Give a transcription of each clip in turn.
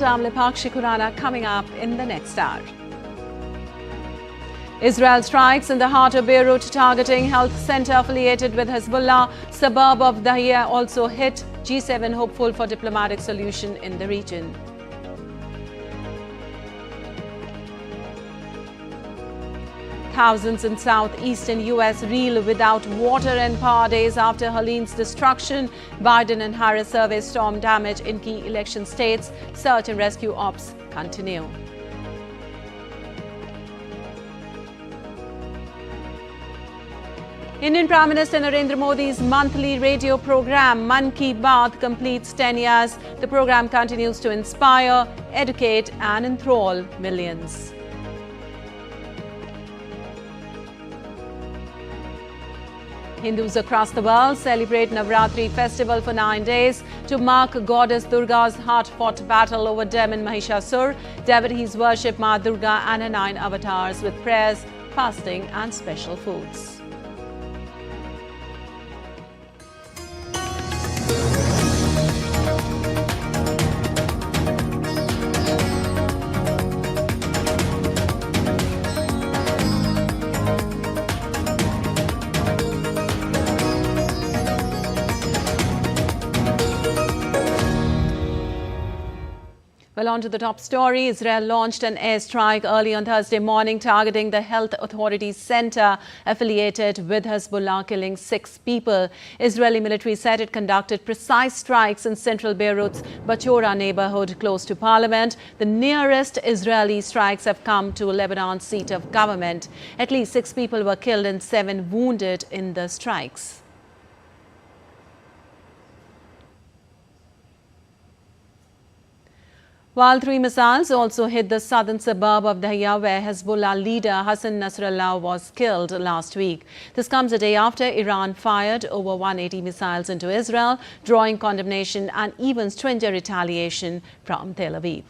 Shikurana coming up in the next hour. Israel strikes in the heart of Beirut, targeting health center affiliated with Hezbollah. Suburb of Dahia also hit. G7 hopeful for diplomatic solution in the region. Thousands in southeastern U.S. reel without water and power days after Helene's destruction. Biden and Harris survey storm damage in key election states. Search and rescue ops continue. Indian Prime Minister Narendra Modi's monthly radio program Mann Ki Baat completes 10 years. The program continues to inspire, educate and enthrall millions. Hindus across the world celebrate Navratri festival for 9 days to mark goddess Durga's hard-fought battle over demon Mahishasur. Devotees worship Ma Durga and her 9 avatars with prayers, fasting and special foods. Well, on to the top story. Israel launched an airstrike early on Thursday morning targeting the Health Authorities Center affiliated with Hezbollah, killing 6 people. Israeli military said it conducted precise strikes in central Beirut's Bachora neighborhood close to parliament. The nearest Israeli strikes have come to Lebanon's seat of government. At least 6 people were killed and 7 wounded in the strikes. While 3 missiles also hit the southern suburb of Dahia, where Hezbollah leader Hassan Nasrallah was killed last week. This comes a day after Iran fired over 180 missiles into Israel, drawing condemnation and even stringent retaliation from Tel Aviv.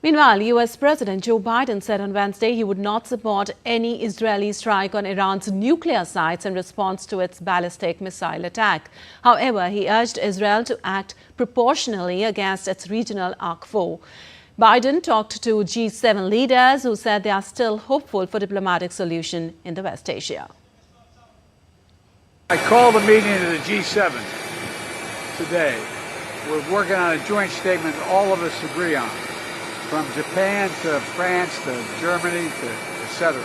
Meanwhile, U.S. President Joe Biden said on Wednesday he would not support any Israeli strike on Iran's nuclear sites in response to its ballistic missile attack. However, he urged Israel to act proportionally against its regional arch foe. Biden talked to G7 leaders who said they are still hopeful for diplomatic solution in the West Asia. I called a meeting of the G7 today. We're working on a joint statement all of us agree on. From Japan to France to Germany to etc.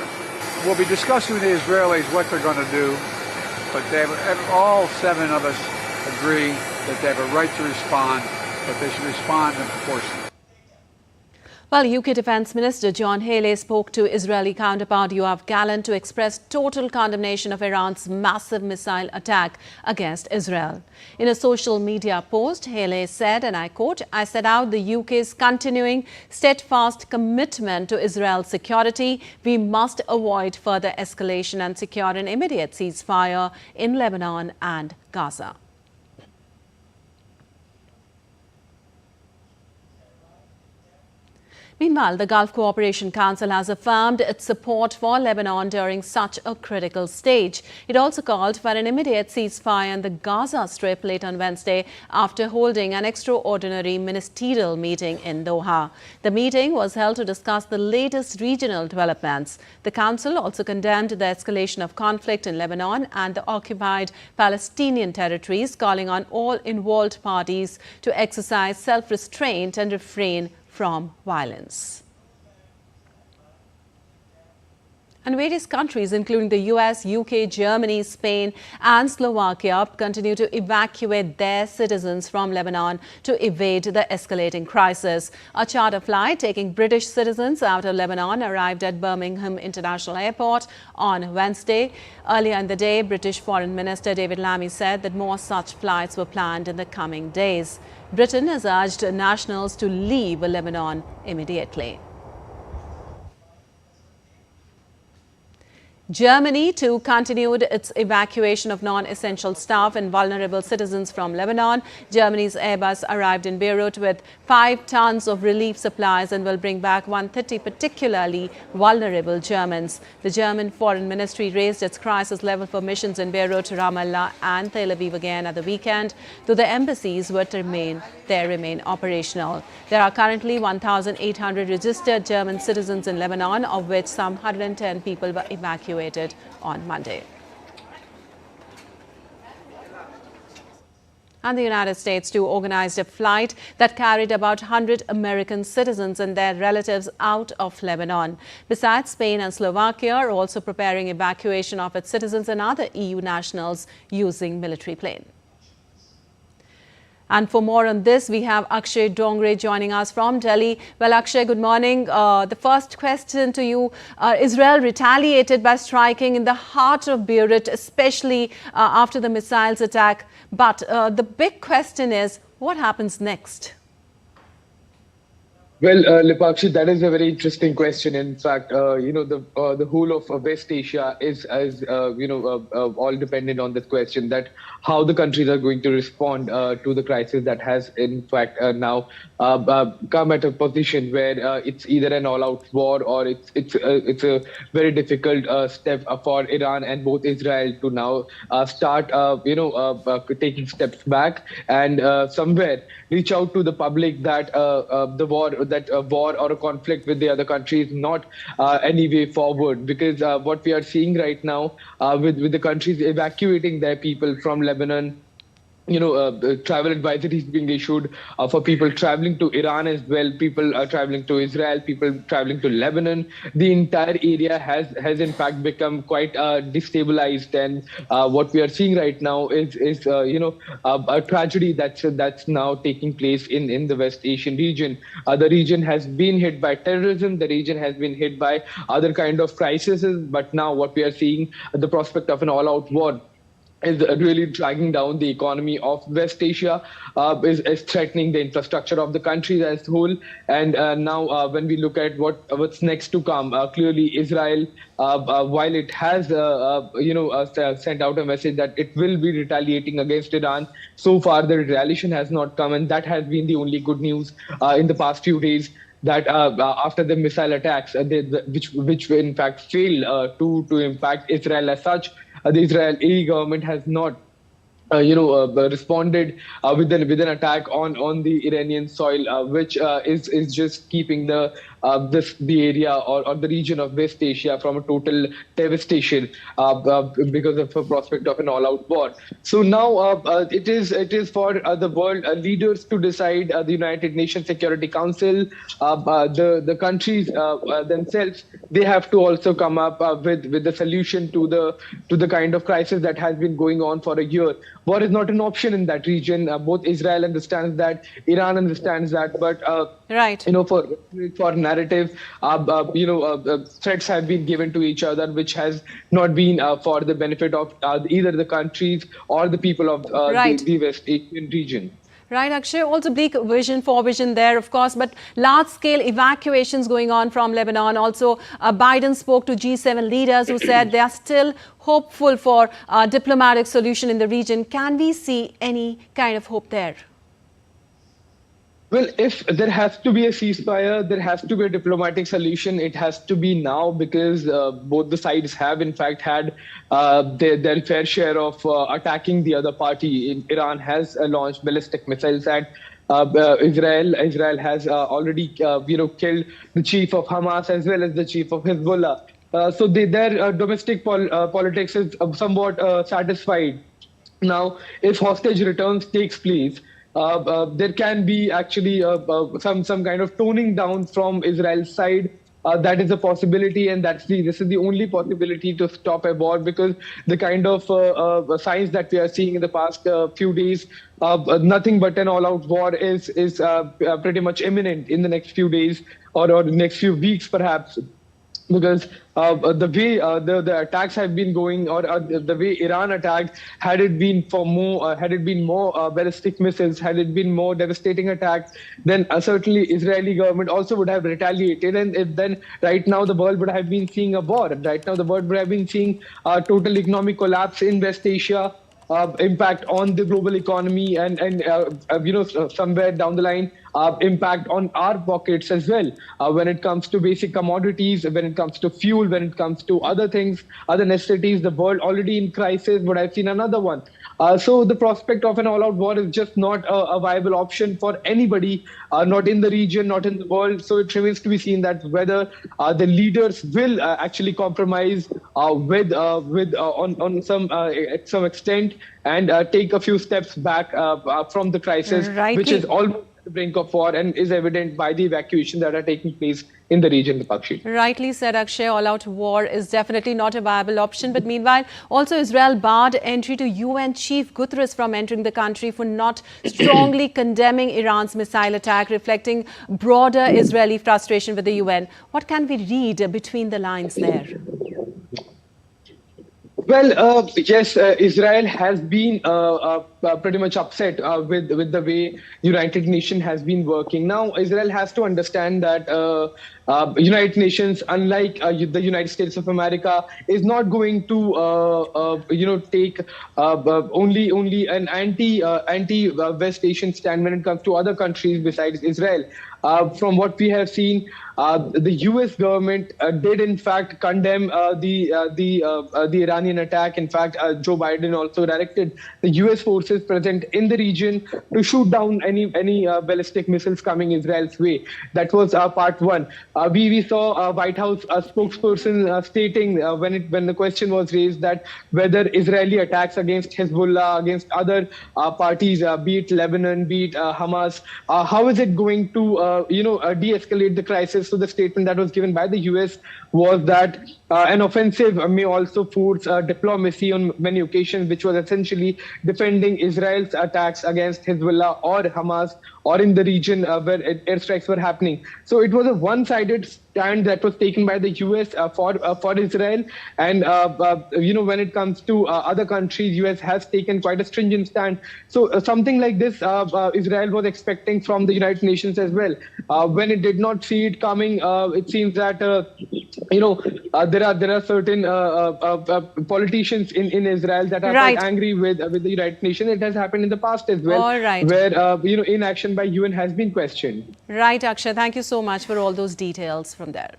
We'll be discussing with the Israelis what they're going to do, but all 7 of us agree that they have a right to respond, but they should respond in proportion. Well, UK Defence Minister John Helene spoke to Israeli counterpart Yoav Gallant to express total condemnation of Iran's massive missile attack against Israel. In a social media post, Helene said, and I quote, "I set out the UK's continuing steadfast commitment to Israel's security. We must avoid further escalation and secure an immediate ceasefire in Lebanon and Gaza." Meanwhile, the Gulf Cooperation Council has affirmed its support for Lebanon during such a critical stage. It also called for an immediate ceasefire in the Gaza Strip late on Wednesday after holding an extraordinary ministerial meeting in Doha. The meeting was held to discuss the latest regional developments. The Council also condemned the escalation of conflict in Lebanon and the occupied Palestinian territories, calling on all involved parties to exercise self-restraint and refrain from violence. And various countries, including the US, UK, Germany, Spain and Slovakia, continue to evacuate their citizens from Lebanon to evade the escalating crisis. A charter flight taking British citizens out of Lebanon arrived at Birmingham International Airport on Wednesday. Earlier in the day, British Foreign Minister David Lammy said that more such flights were planned in the coming days. Britain has urged nationals to leave Lebanon immediately. Germany, too, continued its evacuation of non-essential staff and vulnerable citizens from Lebanon. Germany's Airbus arrived in Beirut with 5 tons of relief supplies and will bring back 130 particularly vulnerable Germans. The German Foreign Ministry raised its crisis level for missions in Beirut, Ramallah and Tel Aviv again at the weekend, though the embassies remain operational. There are currently 1,800 registered German citizens in Lebanon, of which some 110 people were evacuated on Monday. And the United States, too, organized a flight that carried about 100 American citizens and their relatives out of Lebanon. Besides, Spain and Slovakia are also preparing evacuation of its citizens and other EU nationals using military plane. And for more on this, we have Akshay Dongre joining us from Delhi. Well, Akshay, good morning. The first question to you, Israel retaliated by striking in the heart of Beirut, especially after the missiles attack. But the big question is, what happens next? Well, Lipakshi, that is a very interesting question. In fact, the whole of West Asia is all dependent on this question, that how the countries are going to respond to the crisis that has, in fact, now come at a position where it's either an all-out war or it's a very difficult step for Iran and both Israel to now start, taking steps back and somewhere reach out to the public that a war or a conflict with the other country is not any way forward, because what we are seeing right now with the countries evacuating their people from Lebanon, travel advisories being issued for people traveling to Iran as well, people traveling to Israel, people traveling to Lebanon. The entire area has in fact become quite destabilized, and what we are seeing right now is a tragedy that's now taking place in the West Asian region. The region has been hit by terrorism, the region has been hit by other kind of crises, but now what we are seeing, the prospect of an all-out war is really dragging down the economy of West Asia, is threatening the infrastructure of the country as a whole. And now when we look at what's next to come, clearly Israel, while it has sent out a message that it will be retaliating against Iran, so far the retaliation has not come, and that has been the only good news in the past few days. That after the missile attacks, which in fact failed to impact Israel as such, the Israeli government has not responded with an attack on the Iranian soil, which is just keeping the area or the region of West Asia from a total devastation because of a prospect of an all-out war. So now it is for the world leaders to decide. The United Nations Security Council, the countries themselves, they have to also come up with the solution to the kind of crisis that has been going on for a year. War is not an option in that region. Both Israel understands that, Iran understands that, but right. For narrative, threats have been given to each other, which has not been for the benefit of either the countries or the people of the West Asian region. Right, Akshay. Also bleak vision there, of course, but large-scale evacuations going on from Lebanon. Also, Biden spoke to G7 leaders who said they are still hopeful for a diplomatic solution in the region. Can we see any kind of hope there? Well, if there has to be a ceasefire, there has to be a diplomatic solution. It has to be now, because both the sides have, in fact, had their fair share of attacking the other party. Iran has launched ballistic missiles at Israel. Israel has already, killed the chief of Hamas as well as the chief of Hezbollah. So their domestic politics is somewhat satisfied. Now, if hostage returns takes place, there can be actually some kind of toning down from Israel's side. That is a possibility, and this is the only possibility to stop a war, because the kind of signs that we are seeing in the past few days, nothing but an all-out war is pretty much imminent in the next few days or the next few weeks, perhaps. because the attacks have been going, or the way Iran attacked, had it been more ballistic missiles, had it been more devastating attacks, then certainly Israeli government also would have retaliated, and then right now the world would have been seeing a war. Right now the world would have been seeing total economic collapse in West Asia, impact on the global economy, and somewhere down the line, impact on our pockets as well, when it comes to basic commodities, when it comes to fuel, when it comes to other things, other necessities. The world already in crisis, but I've seen another one. So the prospect of an all-out war is just not a viable option for anybody, not in the region, not in the world. So it remains to be seen that whether the leaders will actually compromise on some at some extent, and take a few steps back from the crisis, which is almost at the brink of war, and is evident by the evacuation that are taking place in the region, Pakshi. Rightly said, Akshay. All-out war is definitely not a viable option. But meanwhile, also Israel barred entry to UN Chief Guterres from entering the country for not strongly condemning Iran's missile attack, reflecting broader Israeli frustration with the UN. What can we read between the lines there? Well, yes, Israel has been pretty much upset with the way United Nations has been working. Now, Israel has to understand that United Nations, unlike the United States of America, is not going to take only an anti West Asian stand when it comes to other countries besides Israel. From what we have seen, the U.S. government did in fact condemn the Iranian attack. In fact, Joe Biden also directed the U.S. forces present in the region to shoot down any ballistic missiles coming Israel's way. That was part one. We saw a White House spokesperson stating when the question was raised that whether Israeli attacks against Hezbollah, against other parties, be it Lebanon, be it Hamas, how is it going to de-escalate the crisis? So the statement that was given by the US was that an offensive may also force diplomacy on many occasions, which was essentially defending Israel's attacks against Hezbollah or Hamas, or in the region where airstrikes were happening. So it was a one-sided stand that was taken by the US for Israel. And when it comes to other countries, US has taken quite a stringent stand. So something like this, Israel was expecting from the United Nations as well. When it did not see it coming, it seems that there are certain politicians in Israel that are quite angry with the United Nations. It has happened in the past as well, where inaction by UN has been questioned. Right, Akshay. Thank you so much for all those details from there.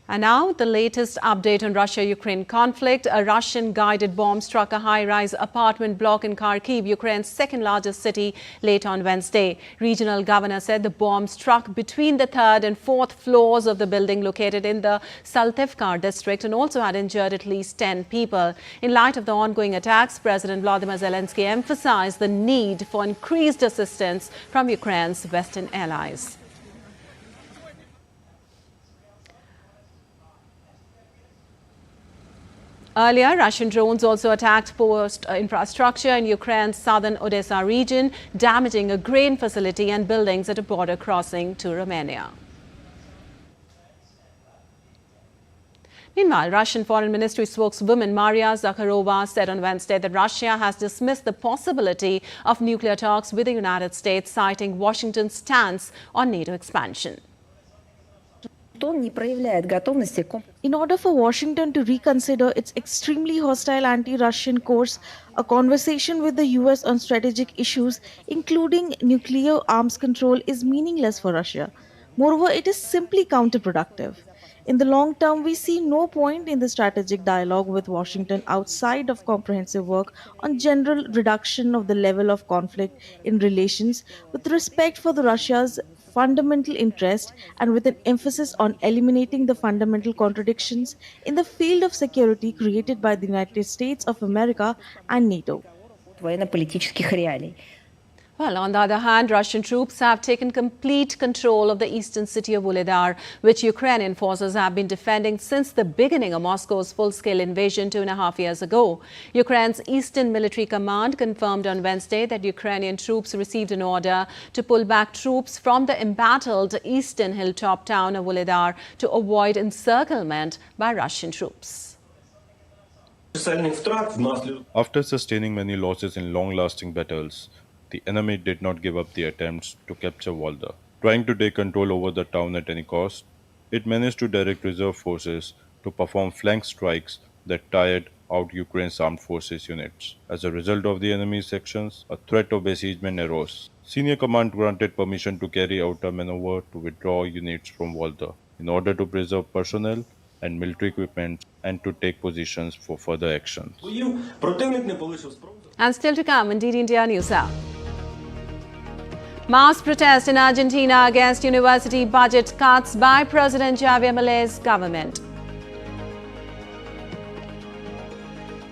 And now the latest update on Russia-Ukraine conflict. A Russian-guided bomb struck a high-rise apartment block in Kharkiv, Ukraine's second-largest city, late on Wednesday. Regional governor said the bomb struck between the third and fourth floors of the building located in the Saltivkar district and also had injured at least 10 people. In light of the ongoing attacks, President Volodymyr Zelensky emphasized the need for increased assistance from Ukraine's Western allies. Earlier, Russian drones also attacked post infrastructure in Ukraine's southern Odessa region, damaging a grain facility and buildings at a border crossing to Romania. Meanwhile, Russian Foreign Ministry spokeswoman Maria Zakharova said on Wednesday that Russia has dismissed the possibility of nuclear talks with the United States, citing Washington's stance on NATO expansion. In order for Washington to reconsider its extremely hostile anti-Russian course, a conversation with the US on strategic issues, including nuclear arms control, is meaningless for Russia. Moreover, it is simply counterproductive. In the long term, we see no point in the strategic dialogue with Washington outside of comprehensive work on general reduction of the level of conflict in relations, with respect for the Russia's fundamental interest and with an emphasis on eliminating the fundamental contradictions in the field of security created by the United States of America and NATO. Well, on the other hand, Russian troops have taken complete control of the eastern city of Vuhledar, which Ukrainian forces have been defending since the beginning of Moscow's full-scale invasion 2.5 years ago. Ukraine's Eastern Military Command confirmed on Wednesday that Ukrainian troops received an order to pull back troops from the embattled eastern hilltop town of Vuhledar to avoid encirclement by Russian troops. After sustaining many losses in long-lasting battles, the enemy did not give up the attempts to capture Vuhledar. Trying to take control over the town at any cost, it managed to direct reserve forces to perform flank strikes that tired out Ukraine's armed forces units. As a result of the enemy's actions, a threat of besiegement arose. Senior command granted permission to carry out a maneuver to withdraw units from Vuhledar in order to preserve personnel and military equipment and to take positions for further actions. And still to come in DD India News Hour. Mass protest in Argentina against university budget cuts by President Javier Milei's government.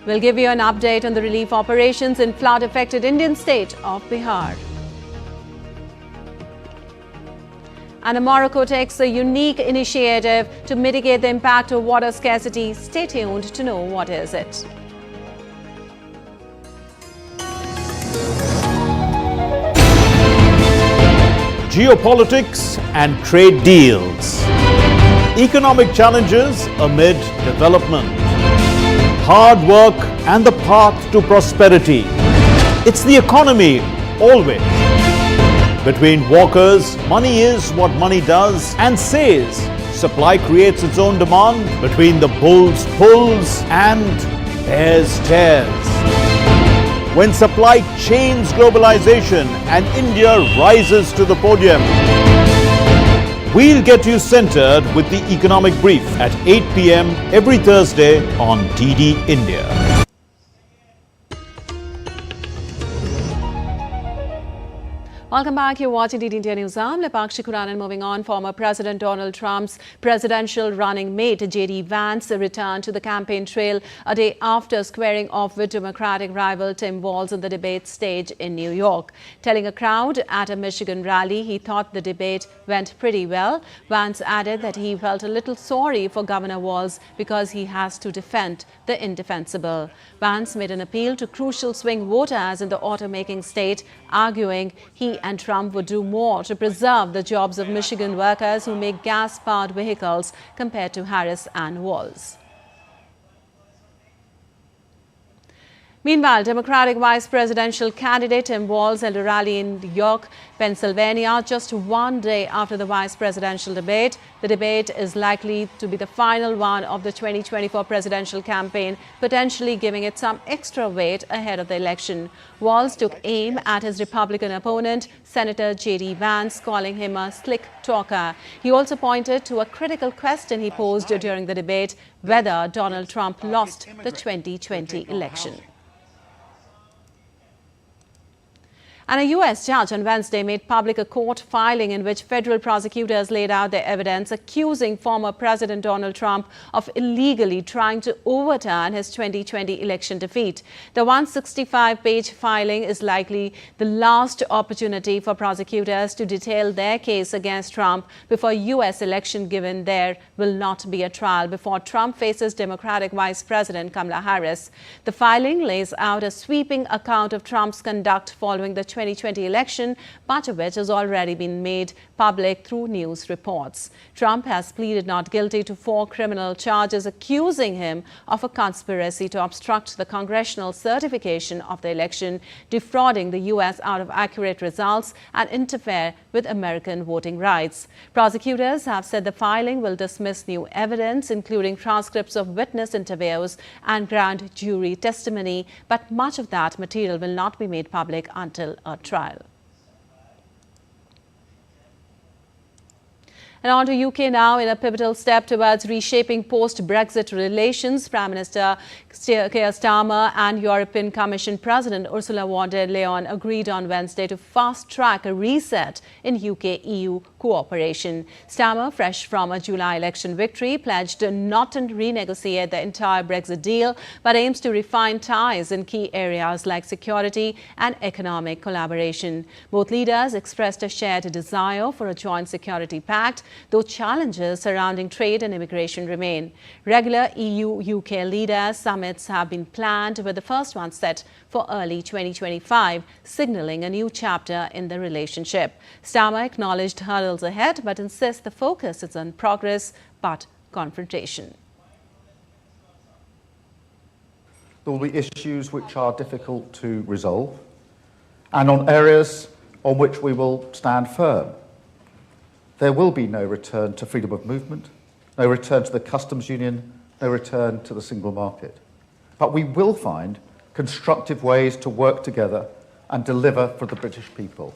We'll give you an update on the relief operations in flood-affected Indian state of Bihar. And Morocco takes a unique initiative to mitigate the impact of water scarcity. Stay tuned to know what is it. Geopolitics and trade deals. Economic challenges amid development. Hard work and the path to prosperity. It's the economy always. Between walkers, money is what money does and says. Supply creates its own demand. Between the bulls pulls and bears tears. When supply chains globalization and India rises to the podium. We'll get you centered with the economic brief at 8 p.m. every Thursday on DD India. Welcome back. You're watching DD India News. I'm Lepakshi Kuran, and moving on, former President Donald Trump's presidential running mate J.D. Vance returned to the campaign trail a day after squaring off with Democratic rival Tim Walz on the debate stage in New York. Telling a crowd at a Michigan rally he thought the debate went pretty well, Vance added that he felt a little sorry for Governor Walz because he has to defend the indefensible. Vance made an appeal to crucial swing voters in the automaking state, arguing he and Trump would do more to preserve the jobs of Michigan workers who make gas-powered vehicles compared to Harris and Walz. Meanwhile, Democratic vice presidential candidate Tim Walz held a rally in York, Pennsylvania, just one day after the vice presidential debate. The debate is likely to be the final one of the 2024 presidential campaign, potentially giving it some extra weight ahead of the election. Walz took aim at his Republican opponent, Senator J.D. Vance, calling him a slick talker. He also pointed to a critical question he posed during the debate, whether Donald Trump lost the 2020 election. And a U.S. judge on Wednesday made public a court filing in which federal prosecutors laid out their evidence accusing former President Donald Trump of illegally trying to overturn his 2020 election defeat. The 165-page filing is likely the last opportunity for prosecutors to detail their case against Trump before U.S. election, given there will not be a trial before Trump faces Democratic Vice President Kamala Harris. The filing lays out a sweeping account of Trump's conduct following the 2020 election, much of which has already been made public through news reports. Trump has pleaded not guilty to 4 criminal charges accusing him of a conspiracy to obstruct the congressional certification of the election, defrauding the U.S. out of accurate results, and interfere with American voting rights. Prosecutors have said the filing will dismiss new evidence, including transcripts of witness interviews and grand jury testimony, but much of that material will not be made public until a trial. And on to UK now. In a pivotal step towards reshaping post-Brexit relations, Prime Minister Keir Starmer and European Commission President Ursula von der Leyen agreed on Wednesday to fast-track a reset in UK-EU cooperation. Starmer, fresh from a July election victory, pledged not to renegotiate the entire Brexit deal, but aims to refine ties in key areas like security and economic collaboration. Both leaders expressed a shared desire for a joint security pact, though challenges surrounding trade and immigration remain. Regular EU-UK leaders summits have been planned, with the first one set for early 2025, signalling a new chapter in the relationship. Starmer acknowledged hurdles ahead, but insists the focus is on progress, but confrontation. There will be issues which are difficult to resolve, and on areas on which we will stand firm. There will be no return to freedom of movement, no return to the customs union, no return to the single market. But we will find constructive ways to work together and deliver for the British people.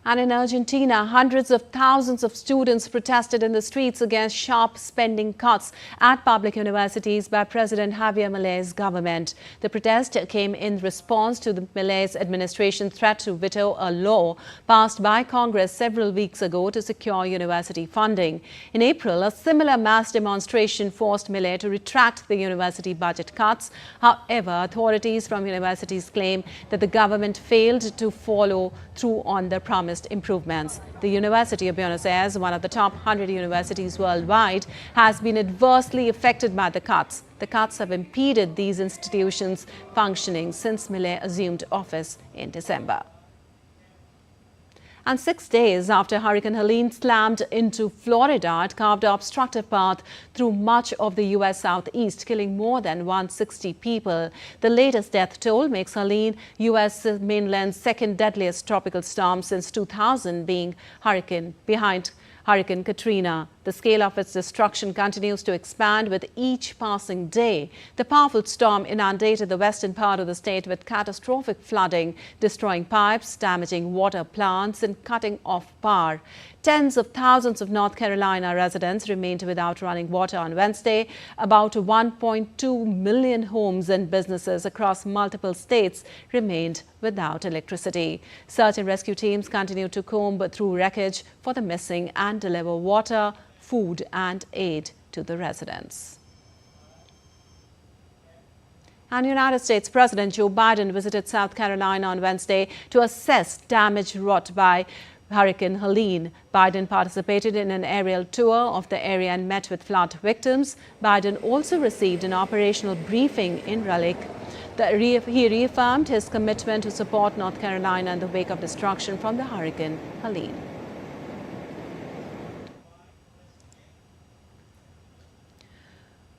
And in Argentina, hundreds of thousands of students protested in the streets against sharp spending cuts at public universities by President Javier Milei's government. The protest came in response to the Milei's administration's threat to veto a law passed by Congress several weeks ago to secure university funding. In April, a similar mass demonstration forced Milei to retract the university budget cuts. However, authorities from universities claim that the government failed to follow through on the promised improvements. The University of Buenos Aires, one of the top 100 universities worldwide, has been adversely affected by the cuts. The cuts have impeded these institutions' functioning since Milei assumed office in December. And 6 days after Hurricane Helene slammed into Florida, it carved an obstructive path through much of the U.S. southeast, killing more than 160 people. The latest death toll makes Helene U.S. mainland's second deadliest tropical storm since 2000, being behind Hurricane Katrina. The scale of its destruction continues to expand with each passing day. The powerful storm inundated the western part of the state with catastrophic flooding, destroying pipes, damaging water plants, and cutting off power. Tens of thousands of North Carolina residents remained without running water on Wednesday. About 1.2 million homes and businesses across multiple states remained without electricity. Search and rescue teams continue to comb through wreckage for the missing and deliver water, food and aid to the residents. And United States President Joe Biden visited South Carolina on Wednesday to assess damage wrought by Hurricane Helene. Biden participated in an aerial tour of the area and met with flood victims. Biden also received an operational briefing in Raleigh. He reaffirmed his commitment to support North Carolina in the wake of destruction from the Hurricane Helene.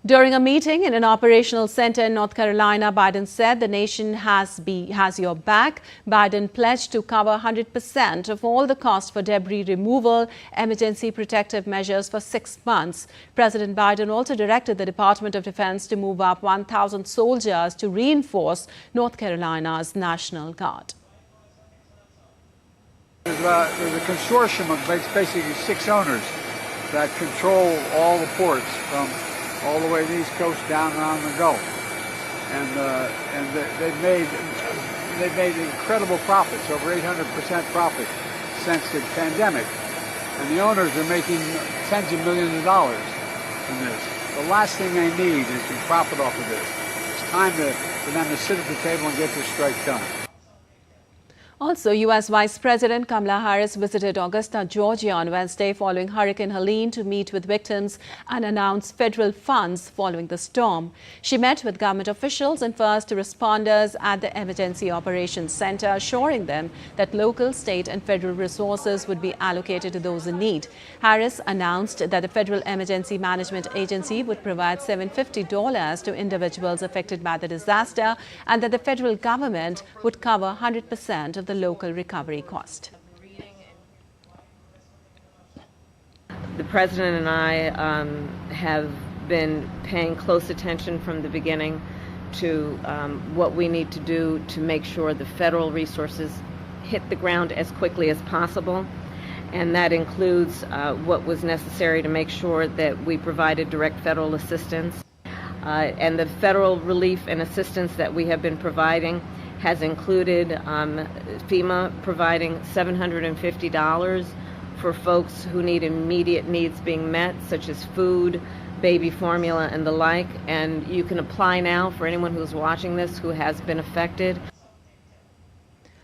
During a meeting in an operational center in North Carolina, Biden said the nation has your back. Biden pledged to cover 100% of all the costs for debris removal, emergency protective measures for 6 months. President Biden also directed the Department of Defense to move up 1,000 soldiers to reinforce North Carolina's National Guard. There's a consortium of basically 6 owners that control all the ports from all the way to the East Coast down around the Gulf, and they've made incredible profits, over 800% profit since the pandemic, and the owners are making tens of millions of dollars from this. The last thing they need is to profit off of this. It's time for them to sit at the table and get this strike done. Also, U.S. Vice President Kamala Harris visited Augusta, Georgia on Wednesday following Hurricane Helene to meet with victims and announce federal funds following the storm. She met with government officials and first responders at the Emergency Operations Center, assuring them that local, state and federal resources would be allocated to those in need. Harris announced that the Federal Emergency Management Agency would provide $750 to individuals affected by the disaster and that the federal government would cover 100% of the local recovery cost. The President and I have been paying close attention from the beginning to what we need to do to make sure the federal resources hit the ground as quickly as possible. and that includes what was necessary to make sure that we provided direct federal assistance. And the federal relief and assistance that we have been providing has included FEMA providing $750 for folks who need immediate needs being met, such as food, baby formula, and the like. And you can apply now for anyone who's watching this who has been affected.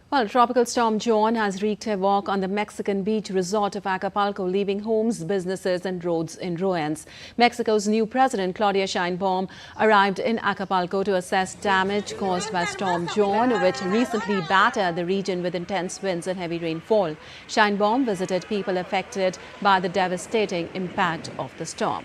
Well, Tropical Storm John has wreaked havoc on the Mexican beach resort of Acapulco, leaving homes, businesses and roads in ruins. Mexico's new president, Claudia Sheinbaum, arrived in Acapulco to assess damage caused by Storm John, which recently battered the region with intense winds and heavy rainfall. Sheinbaum visited people affected by the devastating impact of the storm.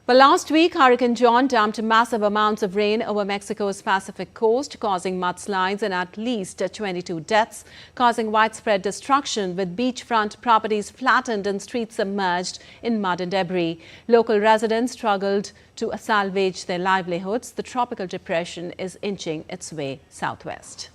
Well, last week, Hurricane John dumped massive amounts of rain over Mexico's Pacific coast, causing mudslides and at least 22 deaths, causing widespread destruction with beachfront properties flattened and streets submerged in mud and debris. Local residents struggled to salvage their livelihoods. The tropical depression is inching its way southwest.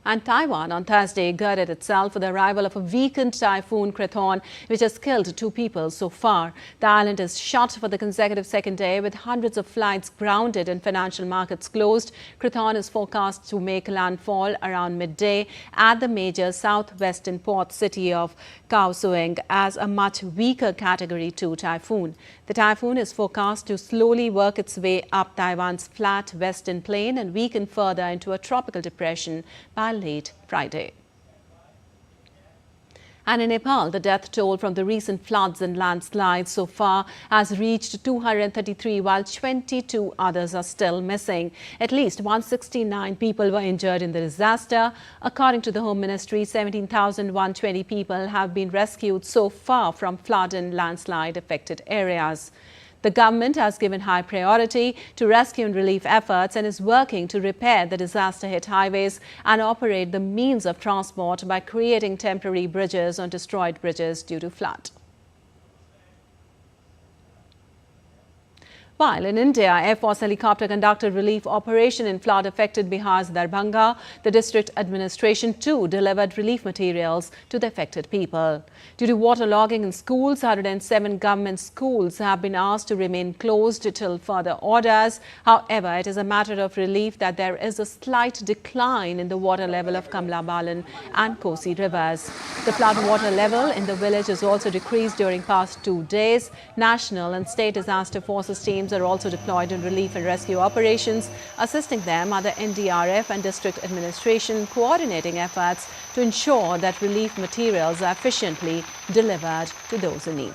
And Taiwan on Thursday girded itself for the arrival of a weakened typhoon Krathon, which has killed 2 people so far. The island is shut for the consecutive second day, with hundreds of flights grounded and financial markets closed. Krathon is forecast to make landfall around midday at the major southwestern port city of Kaohsiung as a much weaker Category 2 typhoon. The typhoon is forecast to slowly work its way up Taiwan's flat western plain and weaken further into a tropical depression by late Friday. And in Nepal, the death toll from the recent floods and landslides so far has reached 233, while 22 others are still missing. At least 169 people were injured in the disaster. According to the Home Ministry, 17,120 people have been rescued so far from flood and landslide affected areas. The government has given high priority to rescue and relief efforts and is working to repair the disaster-hit highways and operate the means of transport by creating temporary bridges on destroyed bridges due to flood. While in India, Air Force helicopter conducted relief operation in flood-affected Bihar's Darbhanga, the district administration too delivered relief materials to the affected people. Due to waterlogging in schools, 107 government schools have been asked to remain closed till further orders. However, it is a matter of relief that there is a slight decline in the water level of Kamla-Balan and Kosi rivers. The flood water level in the village has also decreased during past 2 days. National and state disaster forces teams are also deployed in relief and rescue operations. Assisting them are the NDRF and district administration, coordinating efforts to ensure that relief materials are efficiently delivered to those in need.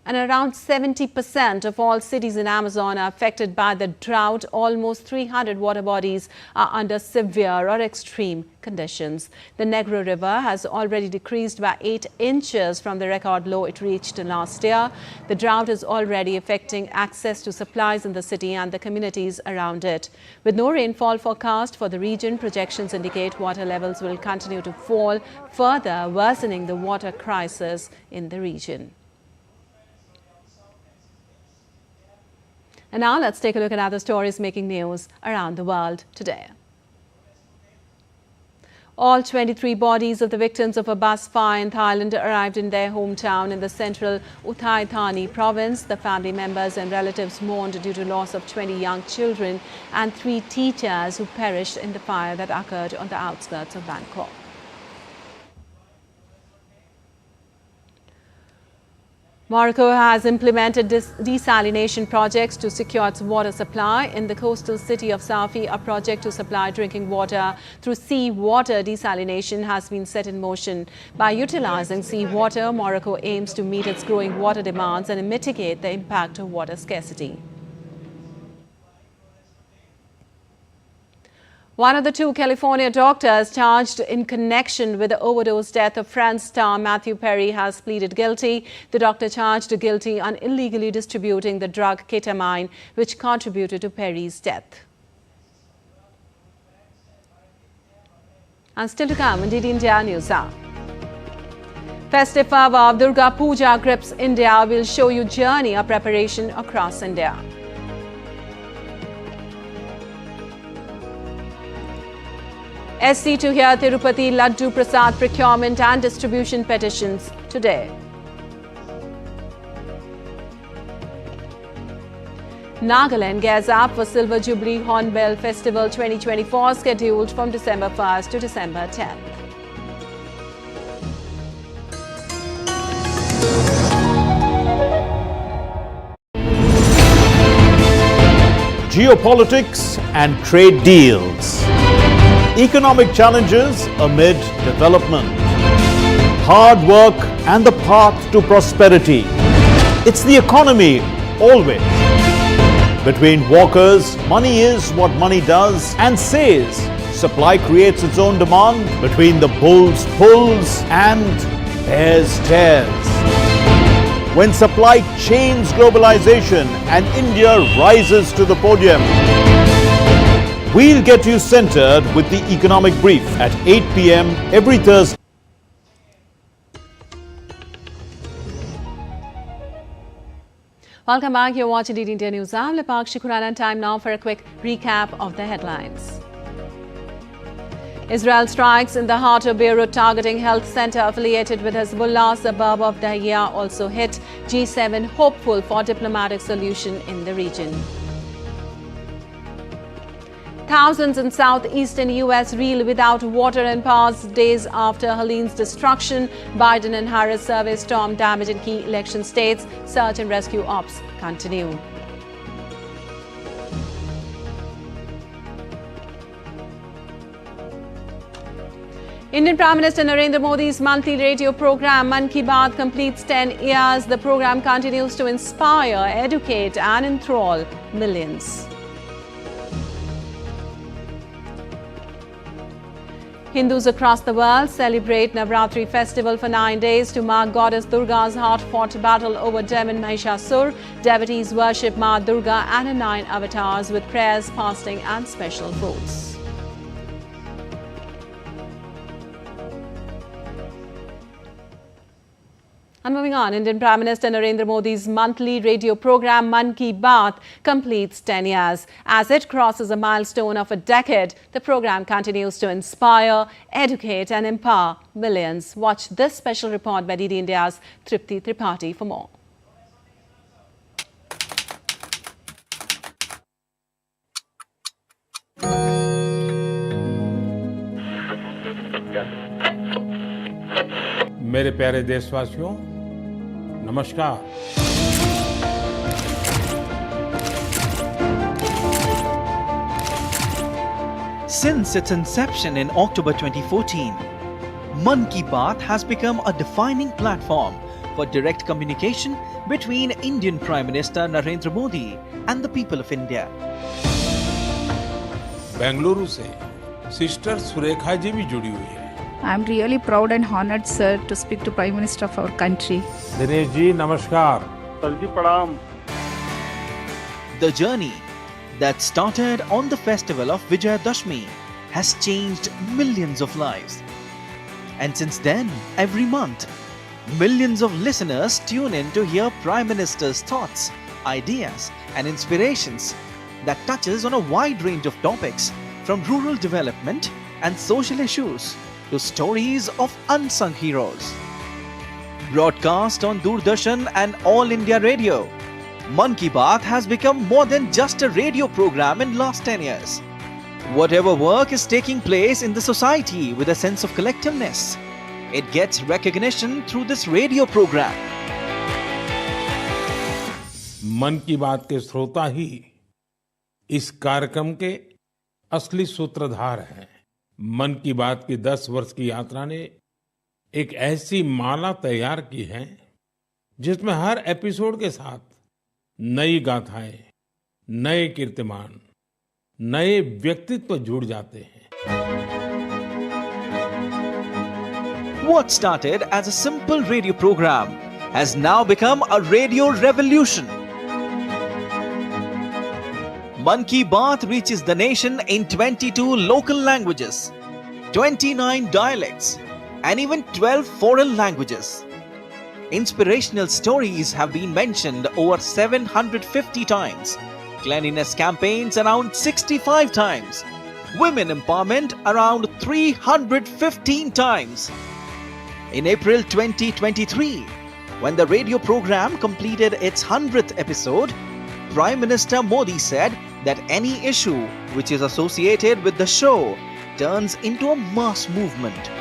And around 70% of all cities in Amazon are affected by the drought. Almost 300 water bodies are under severe or extreme conditions. The Negro River has already decreased by 8 inches from the record low it reached last year. The drought is already affecting access to supplies in the city and the communities around it. With no rainfall forecast for the region, projections indicate water levels will continue to fall, further worsening the water crisis in the region. And now let's take a look at other stories making news around the world today. All 23 bodies of the victims of a bus fire in Thailand arrived in their hometown in the central Uthai Thani province. The family members and relatives mourned due to loss of 20 young children and 3 teachers who perished in the fire that occurred on the outskirts of Bangkok. Morocco has implemented desalination projects to secure its water supply. In the coastal city of Safi, a project to supply drinking water through seawater desalination has been set in motion. By utilizing seawater, Morocco aims to meet its growing water demands and mitigate the impact of water scarcity. One of the 2 California doctors charged in connection with the overdose death of Friends star Matthew Perry has pleaded guilty. The doctor charged guilty on illegally distributing the drug ketamine, which contributed to Perry's death. And still to come on DD India News Hour. Festive fervor of Durga Puja grips India. Will show you journey of preparation across India. SC to hear Tirupati Laddu Prasad procurement and distribution petitions today. Nagaland gears up for Silver Jubilee Hornbill Festival 2024 scheduled from December 1st to December 10th. Geopolitics and trade deals. Economic challenges amid development. Hard work and the path to prosperity. It's the economy always. Between walkers, money is what money does and says. Supply creates its own demand. Between the bulls pulls and bears tears. When supply chains globalization and India rises to the podium. We'll get you centered with the economic brief at 8 p.m. every Thursday. Welcome back. You're watching DD India News. I'm Lepak Shikuran. Time now for a quick recap of the headlines. Israel strikes in the heart of Beirut targeting health center affiliated with Hezbollah. Suburb of Dahia also hit. G7 hopeful for diplomatic solution in the region. Thousands in southeastern U.S. reel without water and power days after Helene's destruction. Biden and Harris survey storm damage in key election states. Search and rescue ops continue. Indian Prime Minister Narendra Modi's monthly radio program Mann Ki Baat completes 10 years. The program continues to inspire, educate and enthrall millions. Hindus across the world celebrate Navratri festival for 9 days to mark Goddess Durga's hard-fought battle over demon Mahishasur. Devotees worship Ma Durga and her 9 avatars with prayers, fasting and special foods. And moving on, Indian Prime Minister Narendra Modi's monthly radio program Mann Ki Baat completes 10 years. As it crosses a milestone of a decade, the program continues to inspire, educate and empower millions. Watch this special report by DD India's Tripti Tripathi for more. मेरे प्यारे देशवासियों, नमस्कार। Since its inception in October 2014, Mann Ki Baat has become a defining platform for direct communication between Indian Prime Minister Narendra Modi and the people of India. Bengaluru से sister Surekha ji भी जुड़ी हुई है। I am really proud and honored, sir, to speak to Prime Minister of our country. Dinesh ji नमस्कार। Sir जी प्रणाम। The journey that started on the festival of Vijayadashmi has changed millions of lives. And since then, every month, millions of listeners tune in to hear Prime Minister's thoughts, ideas and inspirations that touches on a wide range of topics from rural development and social issues to stories of unsung heroes. Broadcast on Doordarshan and All India Radio, Mann Ki Baat has become more than just a radio program in last 10 years. Whatever work is taking place in the society with a sense of collectiveness, it gets recognition through this radio program. मन की बात के श्रोता ही इस कार्यक्रम के असली सूत्रधार हैं। मन की बात की 10 वर्ष की यात्रा ने एक ऐसी माला तैयार की है जिसमें हर एपिसोड के साथ नई गाथाएं, नए कीर्तिमान, नए व्यक्तित्व जुड़ जाते हैं। What started as a simple radio program has now become a radio revolution. Mann Ki Baat reaches the nation in 22 local languages, 29 dialects, and even 12 foreign languages. Inspirational stories have been mentioned over 750 times, cleanliness campaigns around 65 times, women empowerment around 315 times. In April 2023, when the radio program completed its 100th episode, Prime Minister Modi said that any issue which is associated with the show turns into a mass movement.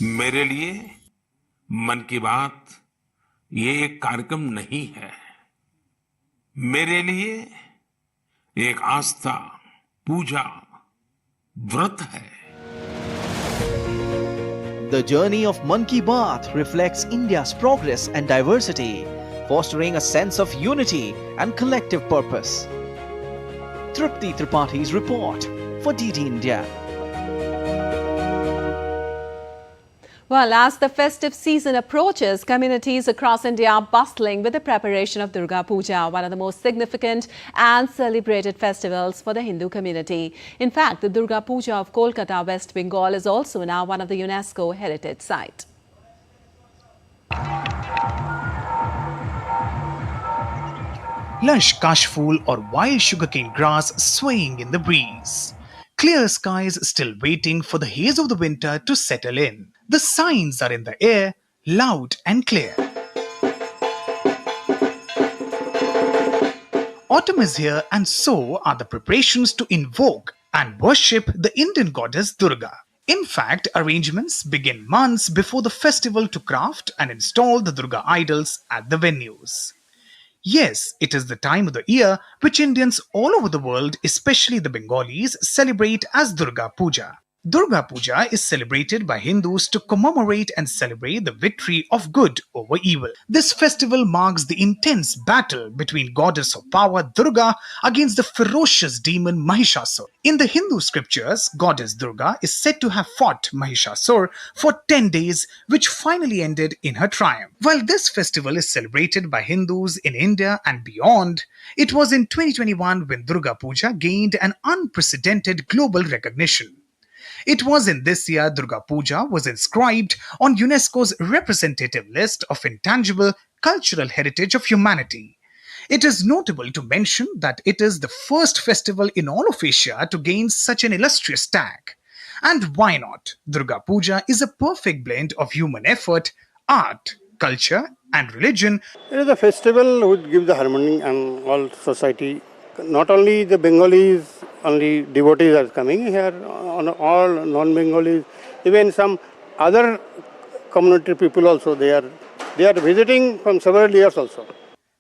मेरे लिए मन की बात ये एक कार्यक्रम नहीं है. मेरे लिए एक आस्था, पूजा, व्रत है. The journey of Mann Ki Baat reflects India's progress and diversity, fostering a sense of unity and collective purpose. Tripti Tripathi's report for DD India. Well, as the festive season approaches, communities across India are bustling with the preparation of Durga Puja, one of the most significant and celebrated festivals for the Hindu community. In fact, the Durga Puja of Kolkata, West Bengal is also now one of the UNESCO heritage sites. Lush kashful or wild sugarcane grass swaying in the breeze. Clear skies still waiting for the haze of the winter to settle in. The signs are in the air, loud and clear. Autumn is here, and so are the preparations to invoke and worship the Indian goddess Durga. In fact, arrangements begin months before the festival to craft and install the Durga idols at the venues. Yes, it is the time of the year which Indians all over the world, especially the Bengalis, celebrate as Durga Puja. Durga Puja is celebrated by Hindus to commemorate and celebrate the victory of good over evil. This festival marks the intense battle between goddess of power Durga against the ferocious demon Mahishasur. In the Hindu scriptures, goddess Durga is said to have fought Mahishasur for 10 days, which finally ended in her triumph. While this festival is celebrated by Hindus in India and beyond, it was in 2021 when Durga Puja gained an unprecedented global recognition. It was in this year Durga Puja was inscribed on UNESCO's representative list of intangible cultural heritage of humanity. It is notable to mention that it is the first festival in all of Asia to gain such an illustrious tag. And why not? Durga Puja is a perfect blend of human effort, art, culture and religion. It is a festival which gives the harmony and all society. Not only the Bengalis, only devotees are coming here, on all non-Bengalis, even some other community people also, they are visiting from several years also.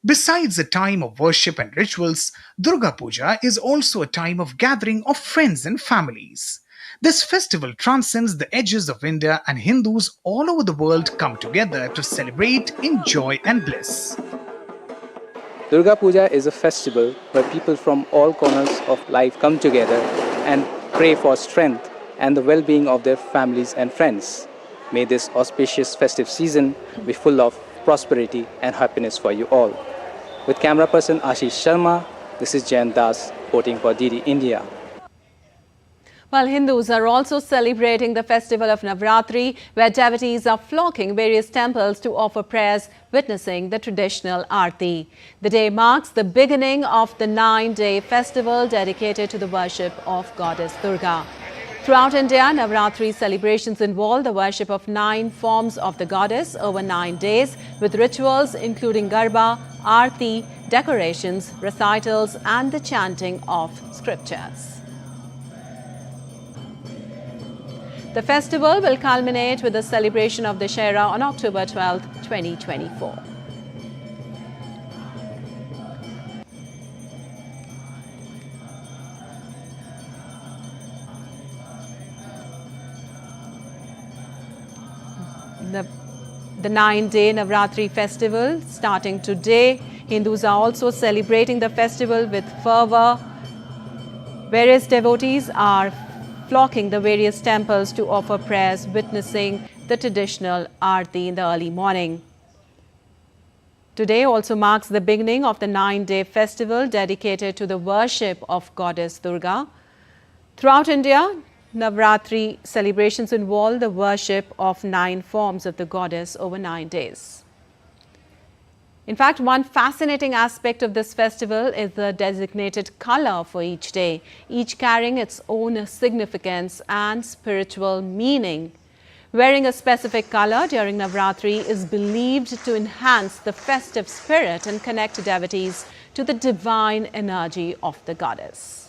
Besides a time of worship and rituals, Durga Puja is also a time of gathering of friends and families. This festival transcends the edges of India, and Hindus all over the world come together to celebrate in joy and bliss. Durga Puja is a festival where people from all corners of life come together and pray for strength and the well-being of their families and friends. May this auspicious festive season be full of prosperity and happiness for you all. With camera person Ashish Sharma, this is Jayan Das reporting for DD India. Well, Hindus are also celebrating the festival of Navratri, where devotees are flocking various temples to offer prayers, witnessing the traditional Aarti. The day marks the beginning of the 9-day festival dedicated to the worship of goddess Durga. Throughout India, Navratri celebrations involve the worship of 9 forms of the goddess over 9 days, with rituals including Garba, Aarti, decorations, recitals and the chanting of scriptures. The festival will culminate with the celebration of Dussehra on October 12, 2024. The 9-day Navratri festival starting today. Hindus are also celebrating the festival with fervor. Various devotees are flocking the various temples to offer prayers, witnessing the traditional Aarti in the early morning. Today also marks the beginning of the 9-day festival dedicated to the worship of goddess Durga. Throughout India, Navratri celebrations involve the worship of 9 forms of the goddess over 9 days. In fact, one fascinating aspect of this festival is the designated color for each day, each carrying its own significance and spiritual meaning. Wearing a specific color during Navratri is believed to enhance the festive spirit and connect devotees to the divine energy of the goddess.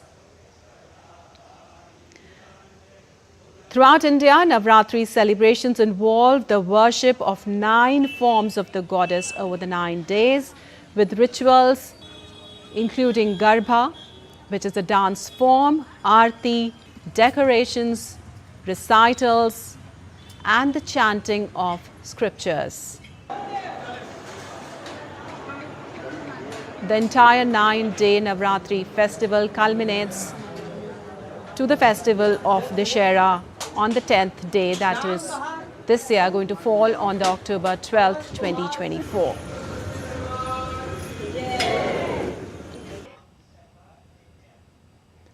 Throughout India, Navratri celebrations involve the worship of 9 forms of the goddess over the 9 days, with rituals including Garbha, which is a dance form, Aarti, decorations, recitals, and the chanting of scriptures. The entire 9-day Navratri festival culminates to the festival of Dussehra on the 10th day, that is this year going to fall on the October 12th, 2024.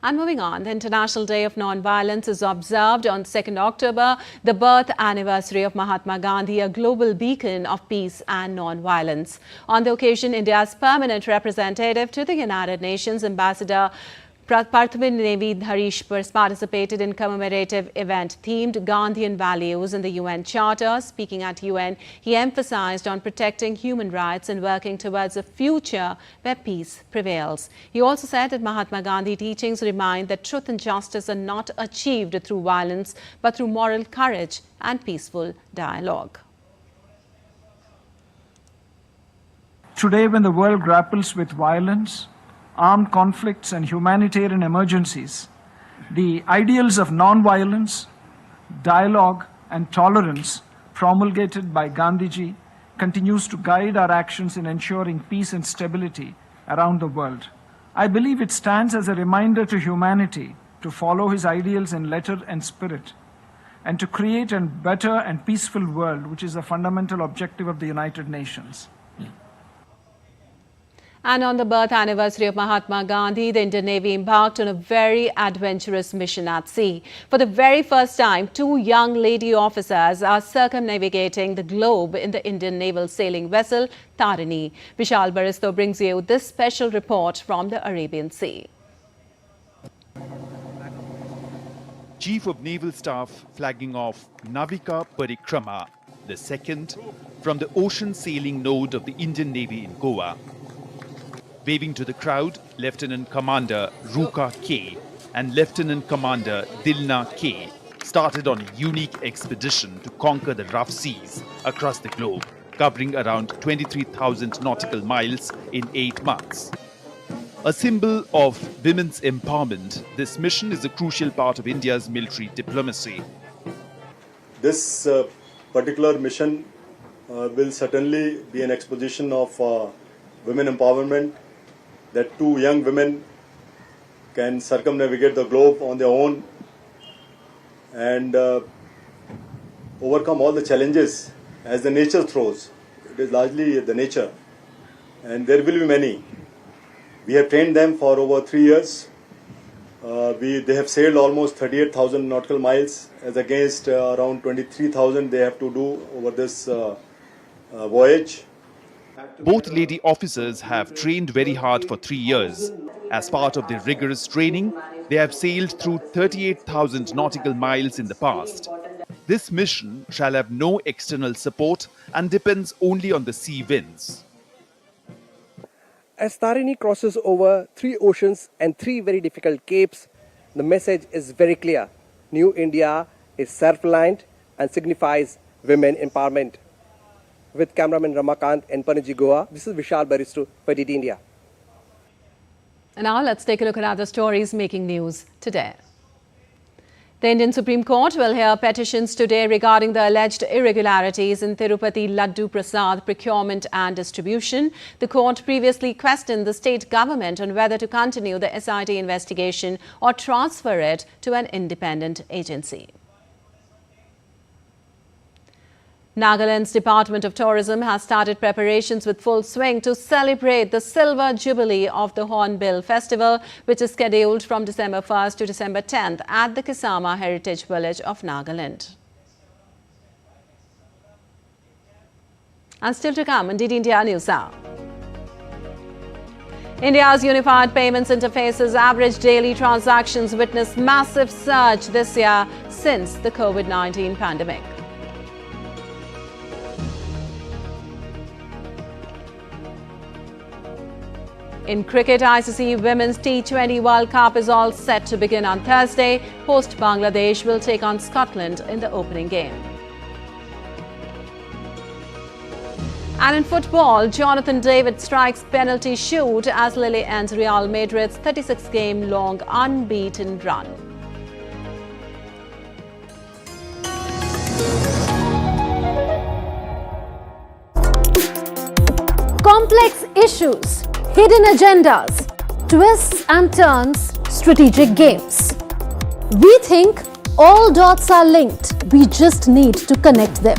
And moving on, the International Day of Nonviolence is observed on 2nd October, the birth anniversary of Mahatma Gandhi, a global beacon of peace and nonviolence. On the occasion, India's permanent representative to the United Nations, Ambassador Parthavi Harish participated in commemorative event themed Gandhian values in the UN Charter. Speaking at UN, he emphasized on protecting human rights and working towards a future where peace prevails. He also said that Mahatma Gandhi teachings remind that truth and justice are not achieved through violence, but through moral courage and peaceful dialogue. Today, when the world grapples with violence, armed conflicts and humanitarian emergencies, the ideals of non-violence, dialogue and tolerance promulgated by Gandhiji continues to guide our actions in ensuring peace and stability around the world. I believe it stands as a reminder to humanity to follow his ideals in letter and spirit, and to create a better and peaceful world, which is a fundamental objective of the United Nations. And on the birth anniversary of Mahatma Gandhi, the Indian Navy embarked on a very adventurous mission at sea. For the very first time, 2 young lady officers are circumnavigating the globe in the Indian naval sailing vessel Tarini. Vishal Baristo brings you this special report from the Arabian Sea. Chief of Naval Staff flagging off Navika Parikrama, the second from the ocean sailing node of the Indian Navy in Goa. Waving to the crowd, Lieutenant Commander Ruka K and Lieutenant Commander Dilna K started on a unique expedition to conquer the rough seas across the globe, covering around 23,000 nautical miles in 8 months. A symbol of women's empowerment, this mission is a crucial part of India's military diplomacy. This particular mission will certainly be an exposition of women empowerment, that 2 young women can circumnavigate the globe on their own and overcome all the challenges as the nature throws. It is largely the nature, and there will be many. We have trained them for over 3 years. They have sailed almost 38,000 nautical miles as against around 23,000 they have to do over this voyage. Both lady officers have trained very hard for 3 years. As part of their rigorous training, they have sailed through 38,000 nautical miles in the past. This mission shall have no external support and depends only on the sea winds. As Tarini crosses over 3 oceans and 3 very difficult capes, the message is very clear. New India is self-reliant and signifies women empowerment. With cameraman Ramakant and Panaji Goa, this is Vishal Baristu for DD India. And now let's take a look at other stories making news today. The Indian Supreme Court will hear petitions today regarding the alleged irregularities in Tirupati Laddu Prasad procurement and distribution. The court previously questioned the state government on whether to continue the SIT investigation or transfer it to an independent agency. Nagaland's Department of Tourism has started preparations with full swing to celebrate the Silver Jubilee of the Hornbill Festival, which is scheduled from December 1st to December 10th at the Kisama Heritage Village of Nagaland. And still to come on DD India News Hour. India's unified payments interface's average daily transactions witnessed massive surge this year since the COVID-19 pandemic. In cricket, ICC Women's T20 World Cup is all set to begin on Thursday. Host Bangladesh will take on Scotland in the opening game. And in football, Jonathan David strikes penalty shoot as Lille ends Real Madrid's 36-game-long unbeaten run. Complex issues, hidden agendas, twists and turns, strategic games. We think all dots are linked. We just need to connect them.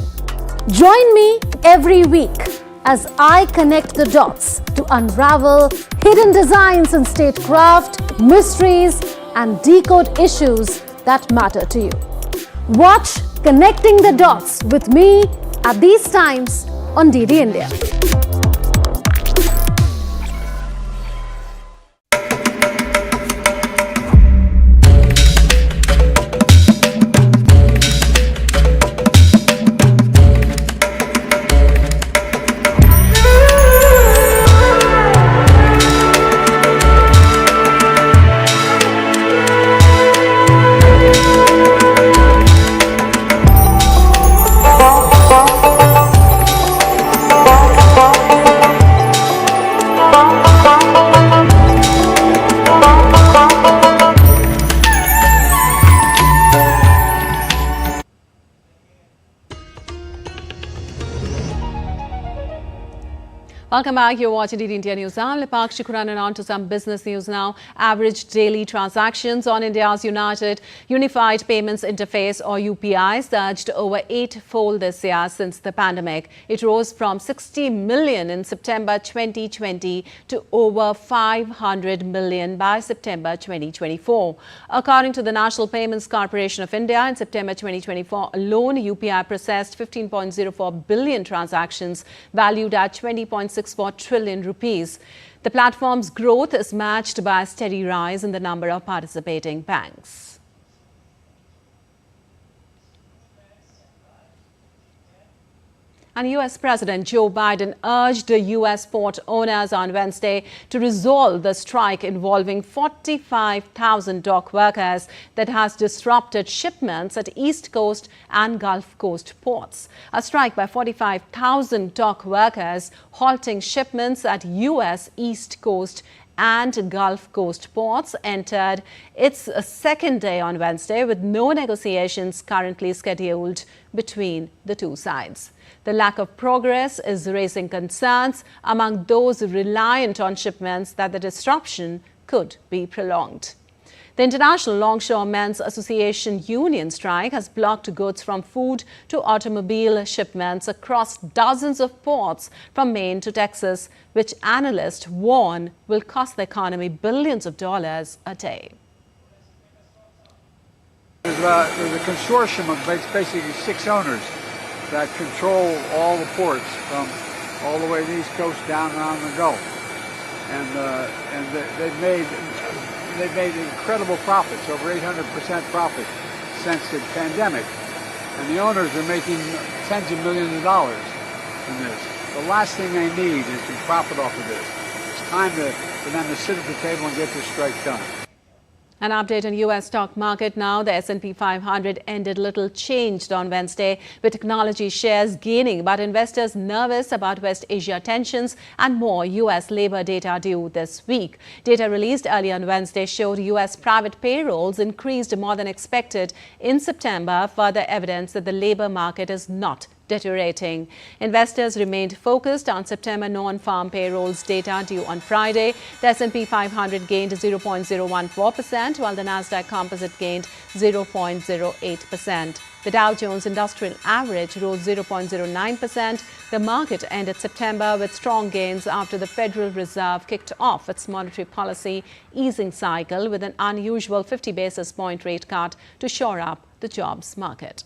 Join me every week as I connect the dots to unravel hidden designs in statecraft, mysteries, and decode issues that matter to you. Watch Connecting the Dots with me at these times on DD India. Welcome back. You're watching DD India News. I'm Lipakshi Khurana and on to some business news now. Average daily transactions on India's Unified Payments Interface or UPI surged over 8-fold this year since the pandemic. It rose from 60 million in September 2020 to over 500 million by September 2024. According to the National Payments Corporation of India, in September 2024 alone, UPI processed 15.04 billion transactions valued at 20.64 trillion rupees. The platform's growth is matched by a steady rise in the number of participating banks. And US President Joe Biden urged the US port owners on Wednesday to resolve the strike involving 45,000 dock workers that has disrupted shipments at East Coast and Gulf Coast ports. A strike by 45,000 dock workers halting shipments at US East Coast and Gulf Coast ports entered its second day on Wednesday with no negotiations currently scheduled between the two sides. The lack of progress is raising concerns among those reliant on shipments that the disruption could be prolonged. The International Longshoremen's Association union strike has blocked goods from food to automobile shipments across dozens of ports from Maine to Texas, which analysts warn will cost the economy billions of dollars a day. There's a consortium of basically 6 owners that control all the ports from all the way to the East Coast down around the Gulf, and they've made incredible profits, over 800% profit since the pandemic, and the owners are making tens of millions of dollars from this. The last thing they need is to profit off of this. It's time for them to sit at the table and get this strike done. An update on U.S. stock market now. The S&P 500 ended little changed on Wednesday, with technology shares gaining, but investors nervous about West Asia tensions and more U.S. labor data due this week. Data released early on Wednesday showed U.S. private payrolls increased more than expected in September, further evidence that the labor market is not deteriorating. Investors remained focused on September non-farm payrolls data due on Friday. The S&P 500 gained 0.014%, while the Nasdaq Composite gained 0.08%. The Dow Jones Industrial Average rose 0.09%. The market ended September with strong gains after the Federal Reserve kicked off its monetary policy easing cycle with an unusual 50 basis point rate cut to shore up the jobs market.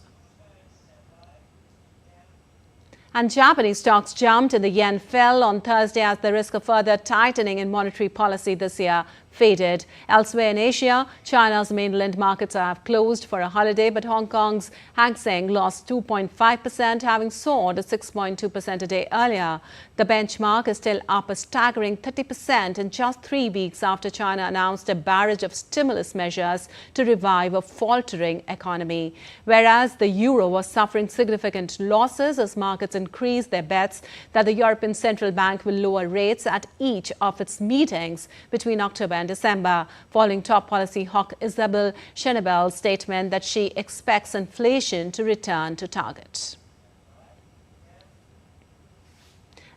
And Japanese stocks jumped and the yen fell on Thursday as the risk of further tightening in monetary policy this year faded. Elsewhere in Asia, China's mainland markets have closed for a holiday, but Hong Kong's Hang Seng lost 2.5%, having soared 6.2% a day earlier. The benchmark is still up a staggering 30% in just 3 weeks after China announced a barrage of stimulus measures to revive a faltering economy. Whereas the euro was suffering significant losses as markets increased their bets that the European Central Bank will lower rates at each of its meetings between October and December, following top policy hawk Isabel Schnabel's statement that she expects inflation to return to target.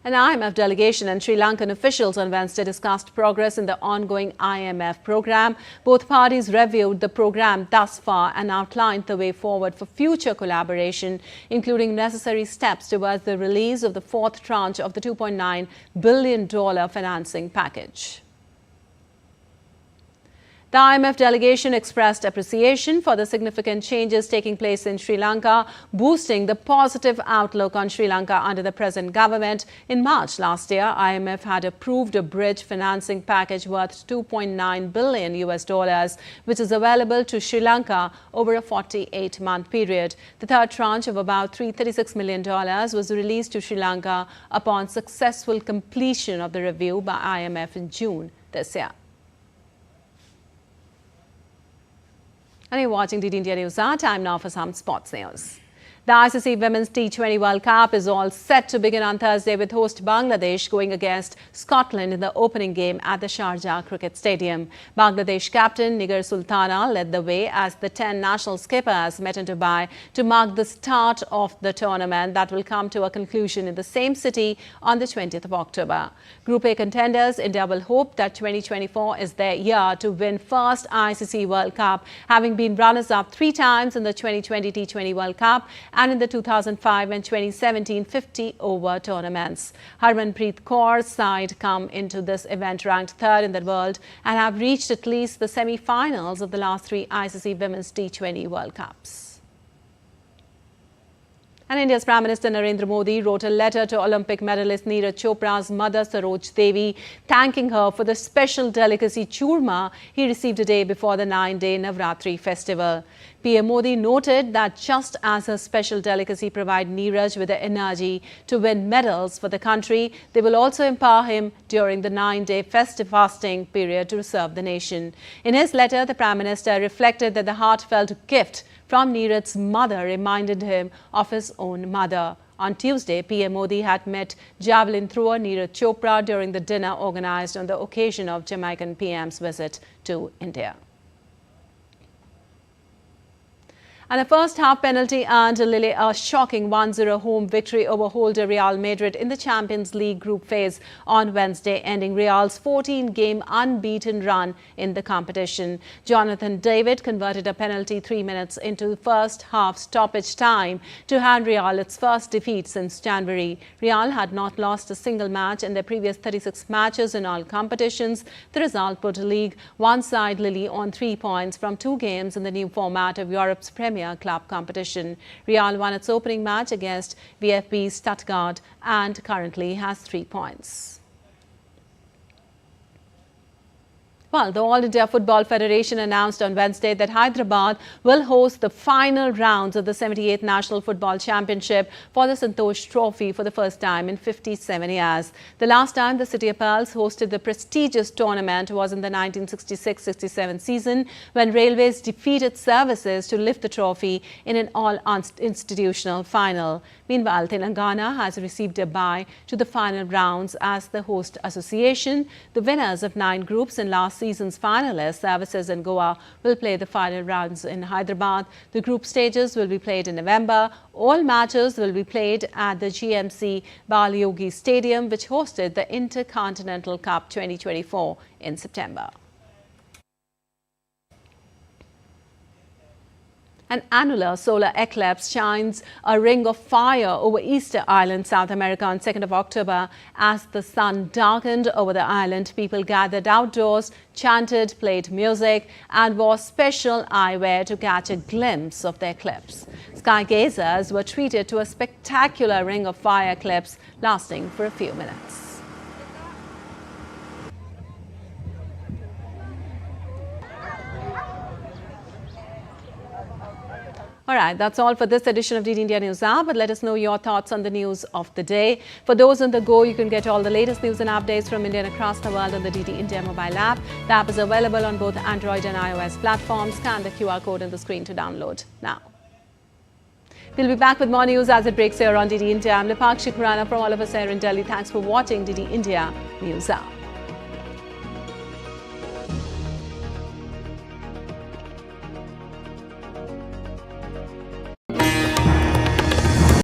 An IMF delegation and Sri Lankan officials on Wednesday discussed progress in the ongoing IMF program. Both parties reviewed the program thus far and outlined the way forward for future collaboration, including necessary steps towards the release of the fourth tranche of the $2.9 billion financing package. The IMF delegation expressed appreciation for the significant changes taking place in Sri Lanka, boosting the positive outlook on Sri Lanka under the present government. In March last year, IMF had approved a bridge financing package worth $2.9 billion, which is available to Sri Lanka over a 48-month period. The third tranche of about $336 million was released to Sri Lanka upon successful completion of the review by IMF in June this year. And you're watching DD India News. Time now for some sports news. The ICC Women's T20 World Cup is all set to begin on Thursday with host Bangladesh going against Scotland in the opening game at the Sharjah Cricket Stadium. Bangladesh captain Nigar Sultana led the way as the 10 national skippers met in Dubai to mark the start of the tournament that will come to a conclusion in the same city on the 20th of October. Group A contenders India will hope that 2024 is their year to win first ICC World Cup, having been runners-up 3 times in the 2020 T20 World Cup and in the 2005 and 2017 50-over tournaments. Harmanpreet Kaur's side come into this event ranked 3rd in the world and have reached at least the semi-finals of the last 3 ICC Women's T20 World Cups. And India's Prime Minister Narendra Modi wrote a letter to Olympic medalist Neeraj Chopra's mother Saroj Devi, thanking her for the special delicacy churma he received a day before the 9-day Navratri festival. PM Modi noted that just as her special delicacy provide Neeraj with the energy to win medals for the country, they will also empower him during the 9-day festive fasting period to serve the nation. In his letter, the Prime Minister reflected that the heartfelt gift from Neeraj's mother reminded him of his own mother. On Tuesday, PM Modi had met javelin thrower Neeraj Chopra during the dinner organized on the occasion of Jamaican PM's visit to India. And a first-half penalty earned Lille a shocking 1-0 home victory over holder Real Madrid in the Champions League group phase on Wednesday, ending Real's 14-game unbeaten run in the competition. Jonathan David converted a penalty 3 minutes into the first-half stoppage time to hand Real its first defeat since January. Real had not lost a single match in their previous 36 matches in all competitions. The result put League One side Lille on 3 points from 2 games in the new format of Europe's Premier Club competition. Real won its opening match against VfB Stuttgart and currently has 3 points. Well, the All India Football Federation announced on Wednesday that Hyderabad will host the final rounds of the 78th National Football Championship for the Santosh Trophy for the first time in 57 years. The last time the City of Pearls hosted the prestigious tournament was in the 1966-67 season when Railways defeated Services to lift the trophy in an all-institutional final. Meanwhile, Telangana has received a bye to the final rounds as the host association. The winners of 9 groups in last season's finalists, Services and Goa, will play the final rounds in Hyderabad. The group stages will be played in November. All matches will be played at the GMC Balyogi Stadium, which hosted the Intercontinental Cup 2024 in September. An annular solar eclipse shines a ring of fire over Easter Island, South America on 2nd of October. As the sun darkened over the island, people gathered outdoors, chanted, played music and wore special eyewear to catch a glimpse of the eclipse. Sky gazers were treated to a spectacular ring of fire eclipse lasting for a few minutes. All right, that's all for this edition of DD India News App, but let us know your thoughts on the news of the day. For those on the go, you can get all the latest news and updates from India and across the world on the DD India mobile app. The app is available on both Android and iOS platforms. Scan the QR code on the screen to download now. We'll be back with more news as it breaks here on DD India. I'm Lipakshi Khurana from all of us here in Delhi. Thanks for watching DD India News App.